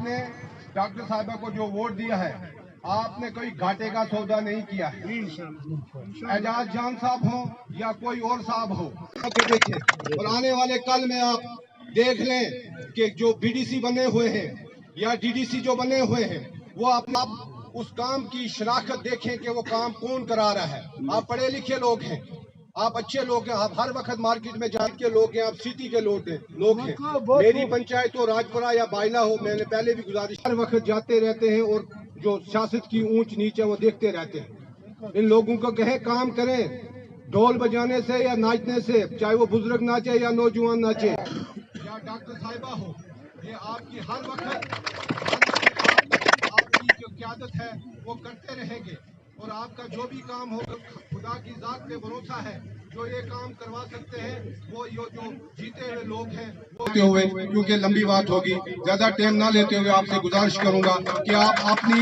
आपने डॉक्टर साहिबा को जो वोट दिया है, आपने कोई घाटे का सौदा नहीं किया है। एजाज जान साहब हो या कोई और साहब हो, देखें और आने वाले कल में आप देख लें कि जो बीडीसी बने हुए हैं या डीडीसी जो बने हुए हैं, वो आप उस काम की शनाख्त देखें कि वो काम कौन करा रहा है। आप पढ़े लिखे लोग हैं, आप अच्छे लोग हैं, आप हर वक्त मार्केट में जान के लोग हैं, आप सिटी के लोग हैं। मेरी पंचायत हो राजपुरा या बाइला हो, मैंने पहले भी गुजारिश, हर वक्त जाते रहते हैं और जो सियासत की ऊंच नीचे वो देखते रहते हैं। इन लोगों को कहे काम करें, ढोल बजाने से या नाचने से, चाहे वो बुजुर्ग नाचे या नौजवान नाचे या डॉक्टर साहिबा हो, ये आपकी हर वक्त आपकी जो क़यादत है वो करते रहेंगे और आपका जो भी काम होगा खुदा की जात पे भरोसा है, जो ये काम करवा सकते हैं वो ये जो जीते हुए लोग हैं। हुए क्योंकि लंबी बात होगी, ज्यादा टाइम ना लेते हुए आपसे गुजारिश करूंगा कि आप अपनी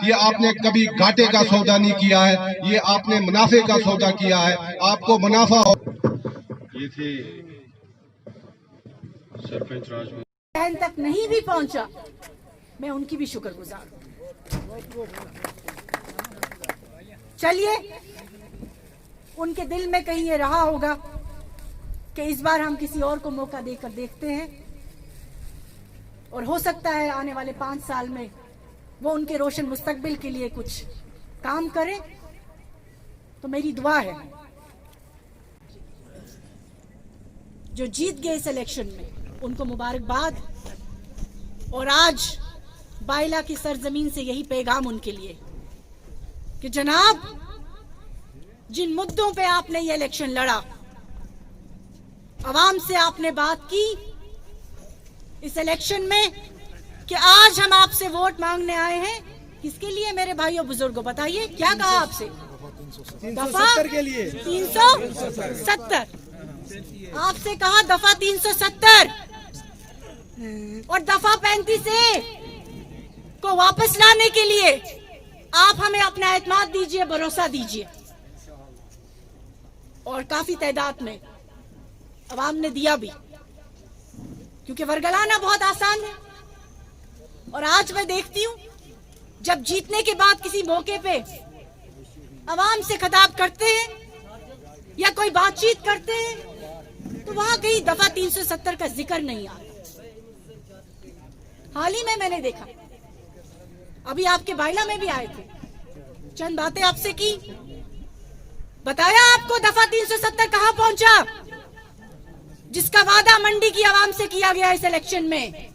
ये आपने कभी घाटे का सौदा नहीं किया है, ये आपने मुनाफे का सौदा किया है। आपको मुनाफा हो। ये थे सरपंच राज तक नहीं भी पहुंचा, मैं उनकी भी शुक्रगुजार हूं। चलिए, उनके दिल में कहीं ये रहा होगा कि इस बार हम किसी और को मौका देकर देखते हैं और हो सकता है आने वाले 5 साल में वो उनके रोशन मुस्तकबिल के लिए कुछ काम करें। तो मेरी दुआ है जो जीत गए इस इलेक्शन में उनको मुबारकबाद, और आज बाइला की सरजमीन से यही पैगाम उनके लिए कि जनाब, जिन मुद्दों पे आपने ये इलेक्शन लड़ा, आवाम से आपने बात की इस इलेक्शन में कि आज हम आपसे वोट मांगने आए हैं, किसके लिए मेरे भाइयों बुजुर्गों, बताइए क्या कहा आपसे? दफा के लिए 370 आपसे कहा, दफा 370 और दफा 35A को वापस लाने के लिए आप हमें अपना एतमाद दीजिए, भरोसा दीजिए। और काफी तादाद में अवाम ने दिया भी, क्योंकि वर्गलाना बहुत आसान है। और आज मैं देखती हूं, जब जीतने के बाद किसी मौके पे अवाम से खिताब करते हैं या कोई बातचीत करते हैं तो वहां कहीं दफा 370 का जिक्र नहीं आता। हाल ही में मैंने देखा, अभी आपके बाइला में भी आए थे, चंद बातें आपसे की, बताया आपको दफा 370 कहां पहुंचा, जिसका वादा मंडी की आवाम से किया गया इस इलेक्शन में।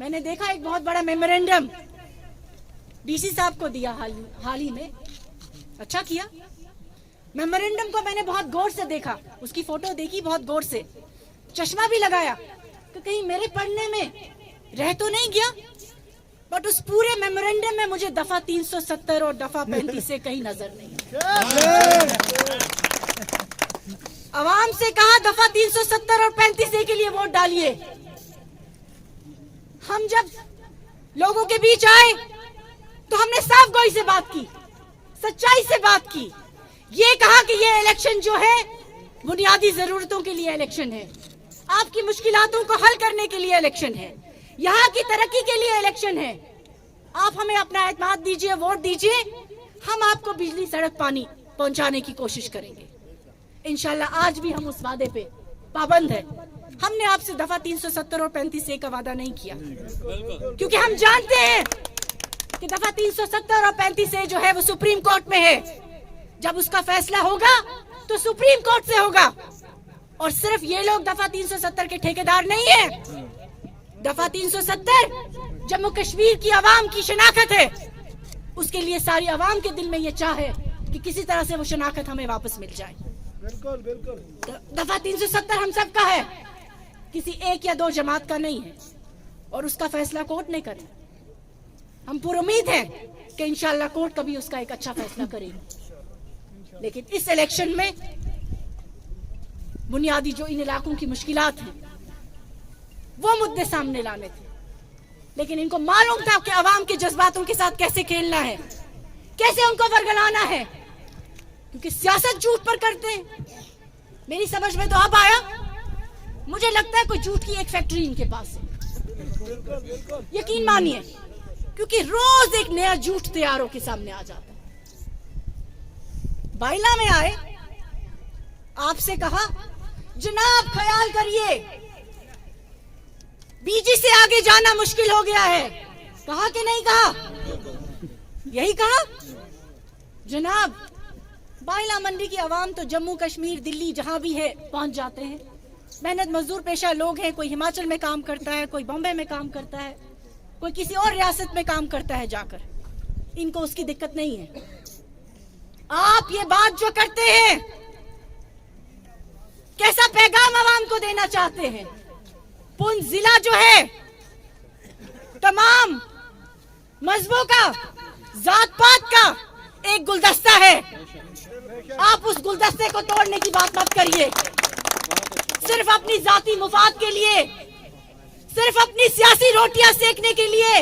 मैंने देखा एक बहुत बड़ा मेमोरेंडम डीसी साहब को दिया हाल ही में, अच्छा किया। मेमोरेंडम को मैंने बहुत गौर से देखा, उसकी फोटो देखी बहुत गौर से, चश्मा भी लगाया कि कहीं मेरे पढ़ने में रह तो नहीं गया, बट उस पूरे मेमोरेंडम में मुझे दफा 370 और दफा 35 से कहीं नजर नहीं। आवाम से कहा दफा 370 और 35 के लिए वोट डालिए। हम जब लोगों के बीच आए तो हमने साफ गोई से बात की, सच्चाई से बात की, ये कहा कि ये इलेक्शन जो है बुनियादी जरूरतों के लिए इलेक्शन है, आपकी मुश्किलातों को हल करने के लिए इलेक्शन है, यहाँ की तरक्की के लिए इलेक्शन है। आप हमें अपना एतमाद दीजिए, वोट दीजिए, हम आपको बिजली सड़क पानी पहुंचाने की कोशिश करेंगे। इंशाल्लाह आज भी हम उस वादे पे पाबंद है। हमने आपसे दफा 370 और 35A का वादा नहीं किया, क्योंकि हम जानते हैं कि दफा 370 और 35A जो है वो सुप्रीम कोर्ट में है। जब उसका फैसला होगा तो सुप्रीम कोर्ट से होगा। और सिर्फ ये लोग दफा 370 के ठेकेदार नहीं है। दफा 370 जम्मू कश्मीर की आवाम की शनाख्त है, उसके लिए सारी आवाम के दिल में ये चाह है कि किसी तरह से वो शनाख्त हमें वापस मिल जाए। बिल्कुल बिल्कुल। दफा 370 हम सब का है, किसी एक या दो जमात का नहीं है, और उसका फैसला कोर्ट ने करे। हम पूरी उम्मीद है कि इंशाल्लाह कोर्ट कभी उसका एक अच्छा फैसला करेगी। लेकिन इस इलेक्शन में बुनियादी जो इन इलाकों की मुश्किलात हैं वो मुद्दे सामने लाने थे, लेकिन इनको मालूम था कि अवाम के जज्बातों के साथ कैसे खेलना है, कैसे उनको वर्गलाना है, क्योंकि सियासत झूठ पर करते हैं। मेरी समझ में तो अब आया, मुझे लगता है कोई झूठ की एक फैक्ट्री इनके पास है, यकीन मानिए, क्योंकि रोज एक नया झूठ तैयार होकर सामने आ जाता है। बाइला में आए, आपसे कहा जनाब ख्याल करिए, बीजी से आगे जाना मुश्किल हो गया है। कहा कि नहीं कहा? यही कहा। जनाब बाइला मंडी की आवाम तो जम्मू कश्मीर दिल्ली जहां भी है पहुंच जाते हैं, मेहनत मजदूर पेशा लोग हैं, कोई हिमाचल में काम करता है, कोई बॉम्बे में काम करता है, कोई किसी और रियासत में काम करता है जाकर, इनको उसकी दिक्कत नहीं है। आप ये बात जो करते हैं, कैसा पैगाम आवाम को देना चाहते हैं? पुंछ जिला जो है तमाम मजहबों का, जात पात का एक गुलदस्ता है। आप उस गुलदस्ते को तोड़ने की बात मत करिए। सिर्फ अपनी जाती मुफाद के लिए, सिर्फ अपनी सियासी रोटियां सेकने के लिए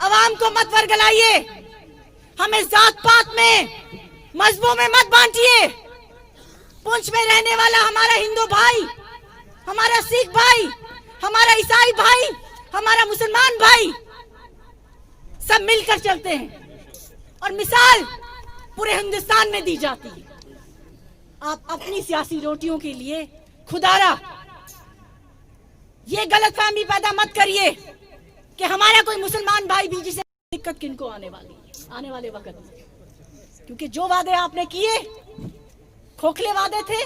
अवाम को मत वर्गलाइए। हमें जात पात में, मजहबों में मत बांटिए। पुंछ में रहने वाला हमारा हिंदू भाई, हमारा सिख भाई, हमारा ईसाई भाई, हमारा मुसलमान भाई, सब मिलकर चलते हैं और मिसाल पूरे हिंदुस्तान में दी जाती है। आप अपनी सियासी रोटियों के लिए खुदारा ये गलतफहमी पैदा मत करिए कि हमारा कोई मुसलमान भाई भी, जिसे दिक्कत किनको आने वाली है आने वाले वक्त में, क्योंकि जो वादे आपने किए खोखले वादे थे,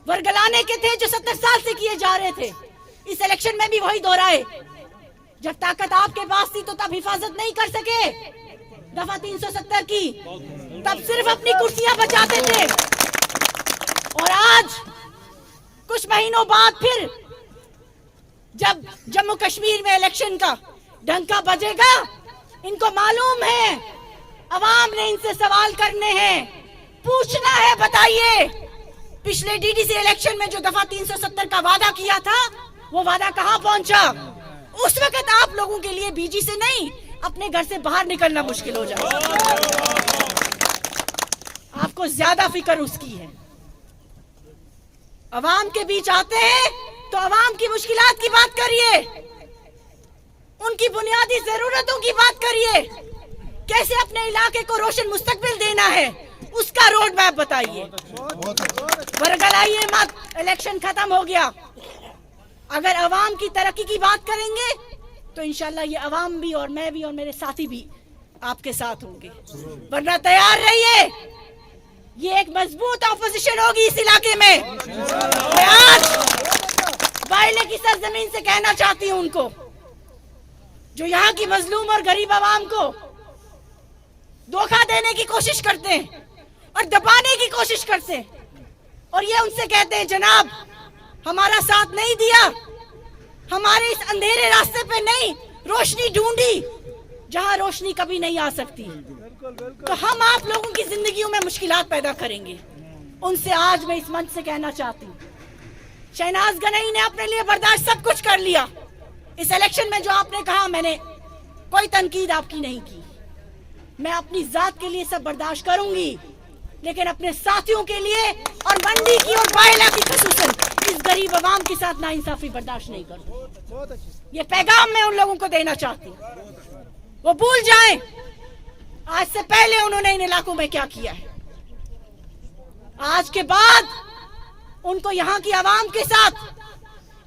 वर्गलाने के थे, जो 70 साल से किए जा रहे थे। इस इलेक्शन में भी वही दोहराए। जब ताकत आपके पास थी तो तब हिफाजत नहीं कर सके दफा 370 की, तब सिर्फ अपनी कुर्सियां बचाते थे। और आज कुछ महीनों बाद फिर जब जम्मू कश्मीर में इलेक्शन का डंका बजेगा, इनको मालूम है अवाम ने इनसे सवाल करने हैं, पूछना है। बताइए पिछले डीडीसी इलेक्शन में जो दफा 370 का वादा किया था, वो वादा कहां पहुंचा? उस वक्त आप लोगों के लिए बीजी से नहीं, अपने घर से बाहर निकलना मुश्किल हो जाए। आपको ज्यादा फिक्र उसकी है। अवाम के बीच आते हैं तो अवाम की मुश्किलात की बात करिए, उनकी बुनियादी जरूरतों की बात करिए। कैसे अपने इलाके को रोशन मुस्तकबिल देना है, उसका रोड मैप बताइए। वर्गलाइए मत। इलेक्शन खत्म हो गया। अगर अवाम की तरक्की की बात करेंगे तो इंशाल्लाह ये अवाम भी और मैं भी और मेरे साथी भी आपके साथ होंगे, वरना तैयार रहिए, ये एक मजबूत ऑपोजिशन होगी इस इलाके में। मैं आज बाइले की सरजमीन से कहना चाहती हूं उनको, जो यहाँ की मजलूम और गरीब अवाम को धोखा देने की कोशिश करते हैं और दबाने की कोशिश करते हैं, और ये उनसे कहते हैं जनाब हमारा साथ नहीं दिया, हमारे इस अंधेरे रास्ते पे नहीं रोशनी ढूंढी जहां रोशनी कभी नहीं आ सकती, तो हम आप लोगों की जिंदगियों में मुश्किलात पैदा करेंगे। उनसे आज मैं इस मंच से कहना चाहती हूँ, शहनाज गनई ने अपने लिए बर्दाश्त सब कुछ कर लिया। इस इलेक्शन में जो आपने कहा, मैंने कोई तनकीद आपकी नहीं की। मैं अपनी जात के लिए सब बर्दाश्त करूंगी, लेकिन अपने साथियों के लिए और मंडी की और बाइला की खसूसन इस गरीब अवाम के साथ नाइंसाफी बर्दाश्त नहीं करूंगी। ये पैगाम मैं उन लोगों को देना चाहती हूँ। वो भूल जाएं आज से पहले उन्होंने इन इलाकों में क्या किया है। आज के बाद उनको यहाँ की आवाम के साथ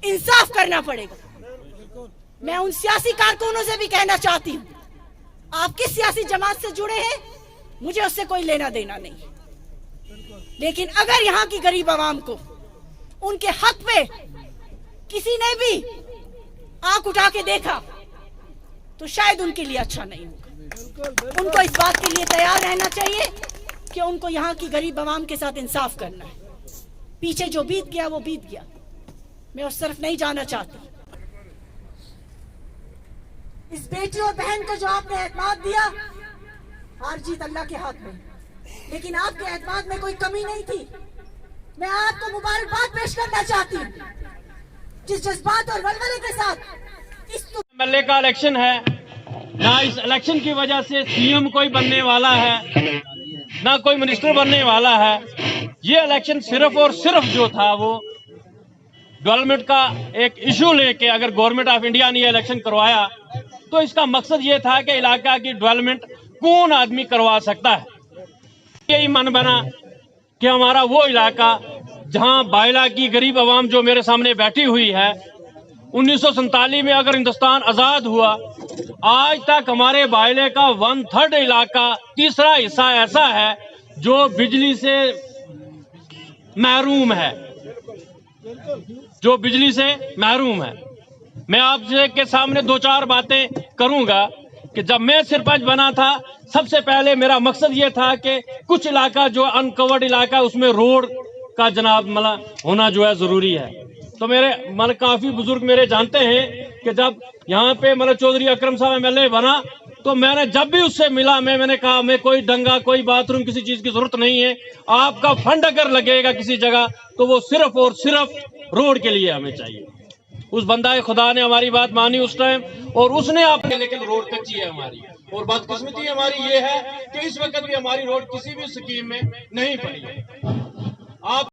इंसाफ करना पड़ेगा। मैं उन सियासी कारकुनों से भी कहना चाहती हूँ, आप किस सियासी जमात से जुड़े हैं मुझे उससे कोई लेना देना नहीं, लेकिन अगर यहाँ की गरीब आवाम को उनके हक पे किसी ने भी आंख उठा के देखा तो शायद उनके लिए अच्छा नहीं होगा। उनको इस बात के लिए तैयार रहना चाहिए कि उनको यहाँ की गरीब आवाम के साथ इंसाफ करना है। पीछे जो बीत गया वो बीत गया, मैं उस तरफ नहीं जाना चाहती। इस बेटी और बहन को जो आपने एतमाद दिया, हार जीत अल्लाह के हाथ में, लेकिन आपके एतमाद में कोई कमी नहीं थी। मैं आपको मुबारकबाद पेश करना चाहती हूँ, जिस जज्बात और वलवले के साथ इस एमएलए का इलेक्शन है। ना इस इलेक्शन की वजह से सीएम कोई बनने वाला है, ना कोई मिनिस्टर बनने वाला है। ये इलेक्शन सिर्फ और सिर्फ जो था वो डेवलपमेंट का एक इशू लेके अगर गवर्नमेंट ऑफ इंडिया ने इलेक्शन करवाया तो इसका मकसद ये था कि इलाका की डेवलपमेंट कौन आदमी करवा सकता है। यही मन बना कि हमारा वो इलाका जहां बायला की गरीब आवाम जो मेरे सामने बैठी हुई है, 1947 में अगर हिंदुस्तान आजाद हुआ, आज तक हमारे बायले का 1/3 इलाका, तीसरा हिस्सा ऐसा है जो बिजली से महरूम है, जो बिजली से महरूम है। मैं आपसे के सामने 2-4 बातें करूंगा कि जब मैं सरपंच बना था, सबसे पहले मेरा मकसद ये था कि कुछ इलाका जो अनकवर्ड इलाका है उसमें रोड का जनाब मतलब होना जो है जरूरी है। तो मेरे मतलब काफी बुजुर्ग मेरे जानते हैं कि जब यहाँ पे मतलब चौधरी अकरम साहब MLA बना तो मैंने जब भी उससे मिला मैंने कहा मैं कोई दंगा कोई बाथरूम किसी चीज की जरूरत नहीं है, आपका फंड अगर लगेगा किसी जगह तो वो सिर्फ और सिर्फ रोड के लिए हमें चाहिए। उस बंदा खुदा ने हमारी बात मानी उस टाइम और उसने आपने, लेकिन रोड कच्ची है हमारी। और बदकिस्मती हमारी ये है कि इस वक्त भी हमारी रोड किसी भी स्कीम में नहीं पड़ी है। आप